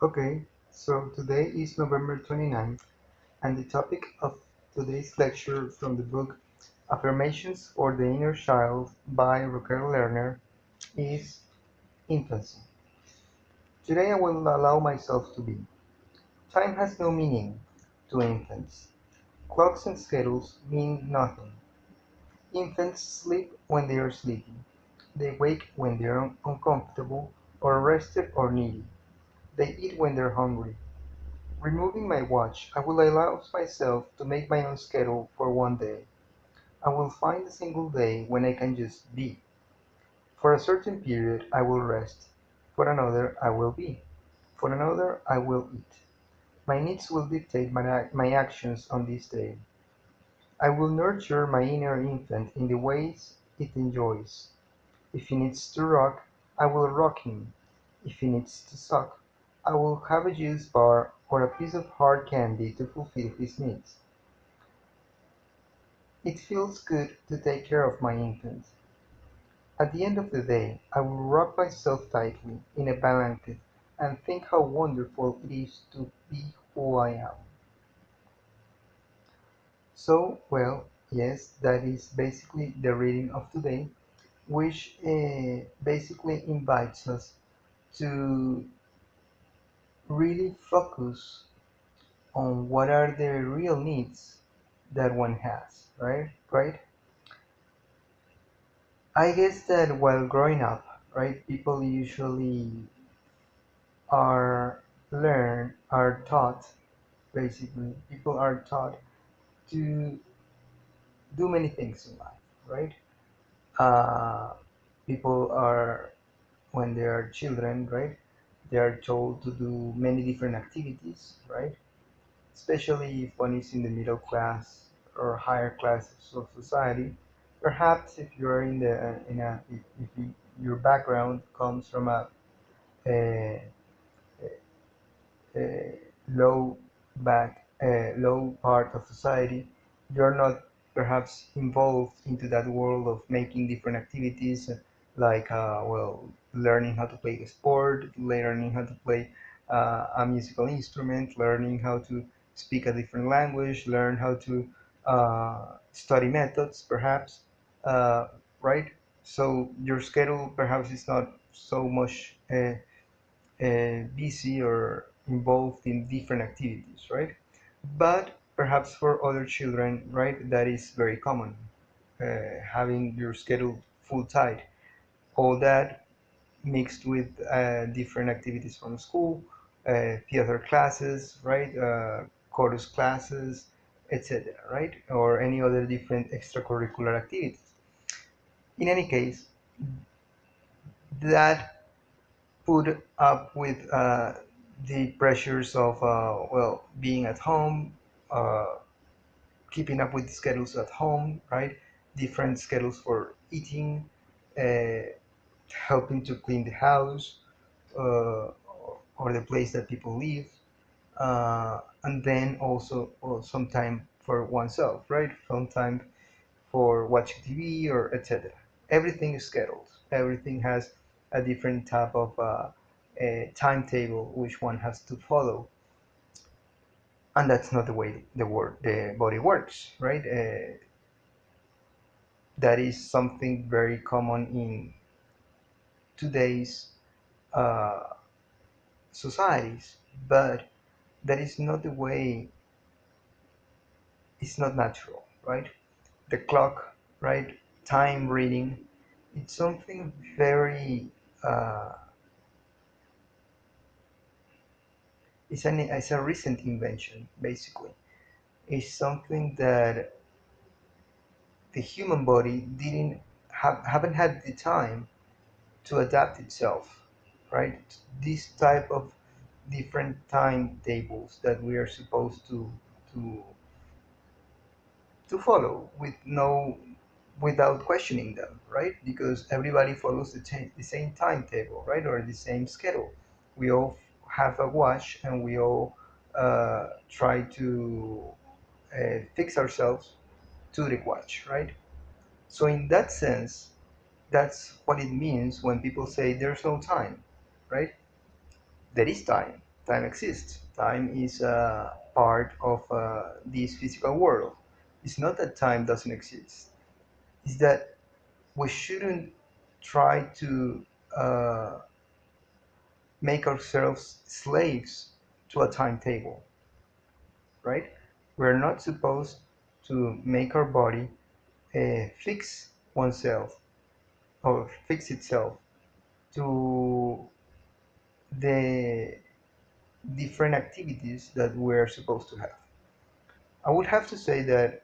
Okay, so today is November 29th, and the topic of today's lecture from the book Affirmations for the Inner Child by Raquel Lerner is Infancy. Today I will allow myself to be. Time has no meaning to infants. Clocks and schedules mean nothing. Infants sleep when they are sleepy. They wake when they are uncomfortable or rested or needy. They eat when they're hungry. Removing my watch, I will allow myself to make my own schedule for one day. I will find a single day when I can just be. For a certain period, I will rest. For another, I will be. For another, I will eat. My needs will dictate my actions on this day. I will nurture my inner infant in the ways it enjoys. If he needs to rock, I will rock him. If he needs to suck, I will have a juice bar or a piece of hard candy to fulfill his needs. It feels good to take care of my infant. At the end of the day, I will wrap myself tightly in a blanket and think how wonderful it is to be who I am. So, well, yes, that is basically the reading of today, which basically invites us to really focus on what are the real needs that one has, right. I guess that while growing up, right, people usually are taught, basically people are taught to do many things in life, right. uh, People are, when they are children, right, they are told to do many different activities, right, especially if one is in the middle class or higher classes of society. Perhaps if you're in a if your background comes from a, a low low part of society, you're not perhaps involved into that world of making different activities like learning how to play a sport, learning how to play a musical instrument, learning how to speak a different language, learn how to study methods, perhaps, uh, right? So your schedule perhaps is not so much busy or involved in different activities, right? But perhaps for other children, right, that is very common, having your schedule full tight. All that mixed with different activities from school, theater classes, right, chorus classes, etc., right, or any other different extracurricular activities. In any case, that put up with the pressures of being at home, uh, keeping up with the schedules at home, right? Different schedules for eating, uh, helping to clean the house, or the place that people live, and then also some time for oneself, right? Some time for watching TV or etc. Everything is scheduled. Everything has a different type of a timetable which one has to follow, and that's not the way the body works, right? That is something very common in today's uh, societies, but that is not the way. It's not natural, right? The clock, right? Time reading. It's something very uh, it's a recent invention, basically. It's something that the human body didn't haven't had the time to adapt itself, right? This type of different timetables that we are supposed to to follow with no without questioning them, right? Because everybody follows the same timetable, right, or the same schedule. We all have a watch, and we all try to fix ourselves to the watch, right? So in that sense, that's what it means when people say there's no time, right? There is time. time exists. Time is a part of this physical world. It's not that time doesn't exist. It's that we shouldn't try to uh, make ourselves slaves to a timetable, right? We're not supposed to make our body fix oneself or fix itself to the different activities that we're supposed to have. I would have to say that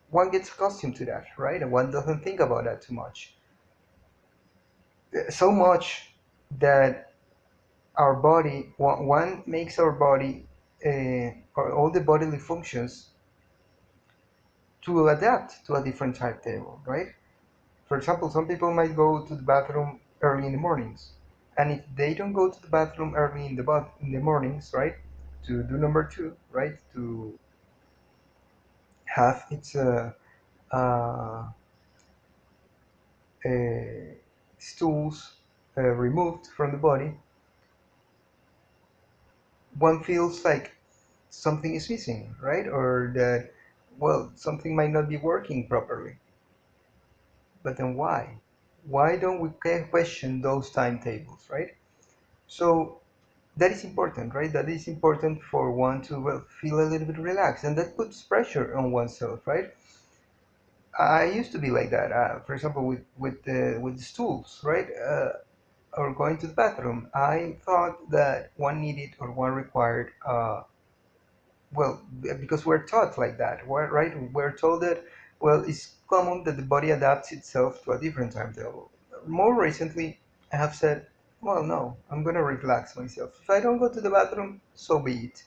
one gets accustomed to that, right? And one doesn't think about that too much. So much that our body, one makes our body, or all the bodily functions to adapt to a different timetable, right? For example, some people might go to the bathroom early in the mornings, and if they don't go to the bathroom early in the mornings, right, to do number two, right, to have its uh, stools removed from the body, one feels like something is missing, right, or that well something might not be working properly. But then why? Why don't we question those timetables, right? So that is important, right? That is important for one to well, feel a little bit relaxed, and that puts pressure on oneself, right? I used to be like that. For example, with the stools, right? Or going to the bathroom, I thought that one needed or one required. Well, because we're taught like that, right? We're told that well, it's common that the body adapts itself to a different timetable. More recently, I have said, well, no, I'm gonna relax myself. If I don't go to the bathroom, so be it.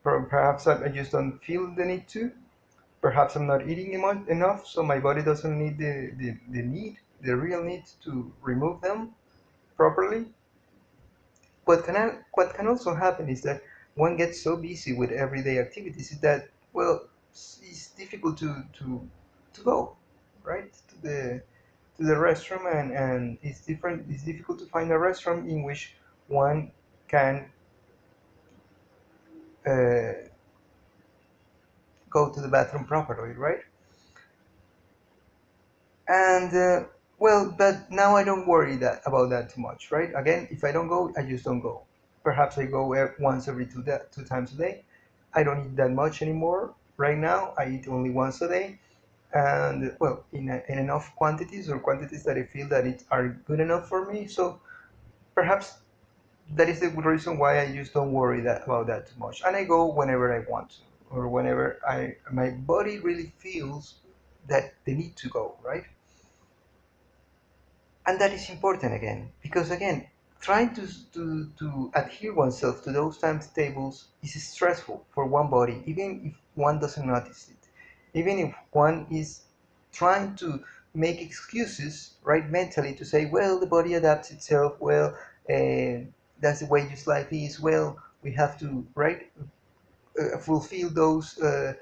Perhaps I just don't feel the need to. Perhaps I'm not eating enough, so my body doesn't need the real need to remove them properly. What can also happen is that one gets so busy with everyday activities that well, it's difficult to go right to the restroom, and it's difficult to find a restroom in which one can uh, go to the bathroom properly, right? And well, but now I don't worry that about that too much, right? Again, if I don't go, I just don't go. Perhaps I go once every two times a day. I don't eat that much anymore. Right now, I eat only once a day, and well, in enough quantities or quantities that I feel that it are good enough for me. So perhaps that is the reason why I just don't worry about that too much, and I go whenever I want to, or whenever I my body really feels that they need to go, right? And that is important again because again trying to adhere oneself to those timetables is stressful for one body even if one doesn't notice it, even if one is trying to make excuses right mentally to say well the body adapts itself well, that's the way this life is, well we have to right fulfill those uh,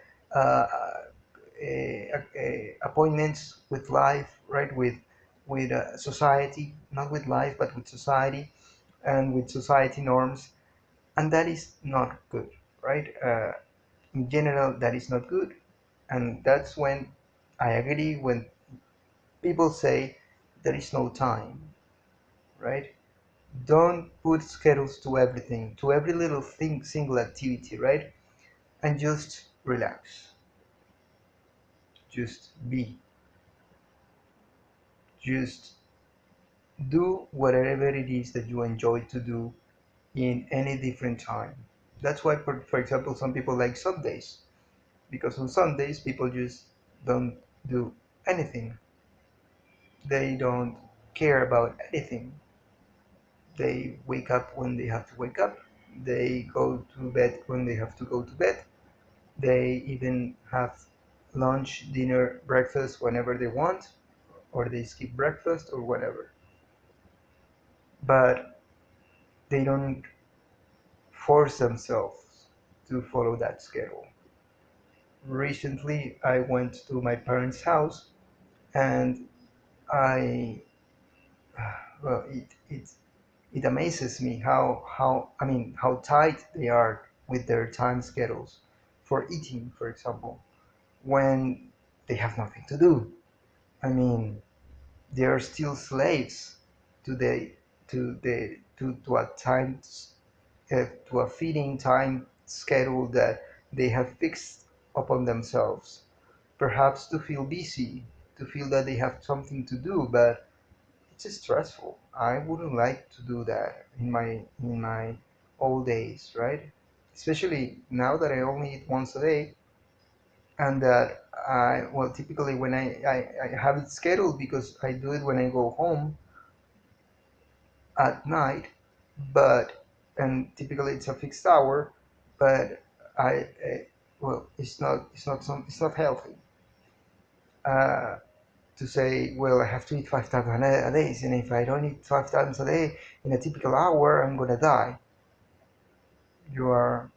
appointments with life, right? With society, not with life, but with society and with society norms, and that is not good, right? In general, that is not good, and that's when I agree when people say there is no time, right? Don't put schedules to everything, to every little thing, single activity, right? And just relax, just be, just do whatever it is that you enjoy to do in any different time. That's why, for example, some people like Sundays, because on Sundays people just don't do anything. They don't care about anything. They wake up when they have to wake up. They go to bed when they have to go to bed. They even have lunch, dinner, breakfast whenever they want, or they skip breakfast or whatever. But they don't force themselves to follow that schedule. Recently, I went to my parents' house and I, well, it amazes me how tight they are with their time schedules for eating, for example, when they have nothing to do. I mean, they are still slaves to to a to a feeding time schedule that they have fixed upon themselves. Perhaps to feel busy, to feel that they have something to do, but it's stressful. I wouldn't like to do that in my old days, right? Especially now that I only eat once a day, and that typically when I have it scheduled because I do it when I go home at night, but and typically it's a fixed hour, but it's not healthy uh, to say, well, I have to eat 5 times a day, and if I don't eat 5 times a day in a typical hour, I'm gonna die. You are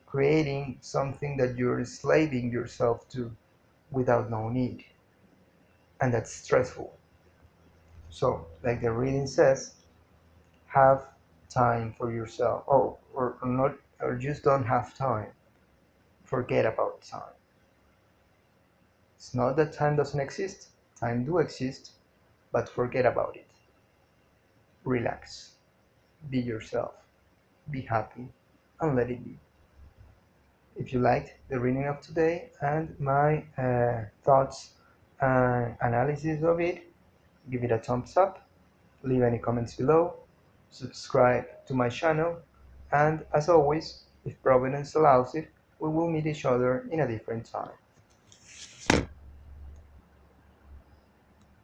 creating something that you're enslaving yourself to without no need, and that's stressful. So, like the reading says, have time for yourself. Oh, or not, or just don't have time. Forget about time. It's not that time doesn't exist. Time do exist, but forget about it. Relax. Be yourself. Be happy, and let it be. If you liked the reading of today and my thoughts and analysis of it, give it a thumbs up, leave any comments below, subscribe to my channel, and as always, if Providence allows it, we will meet each other in a different time.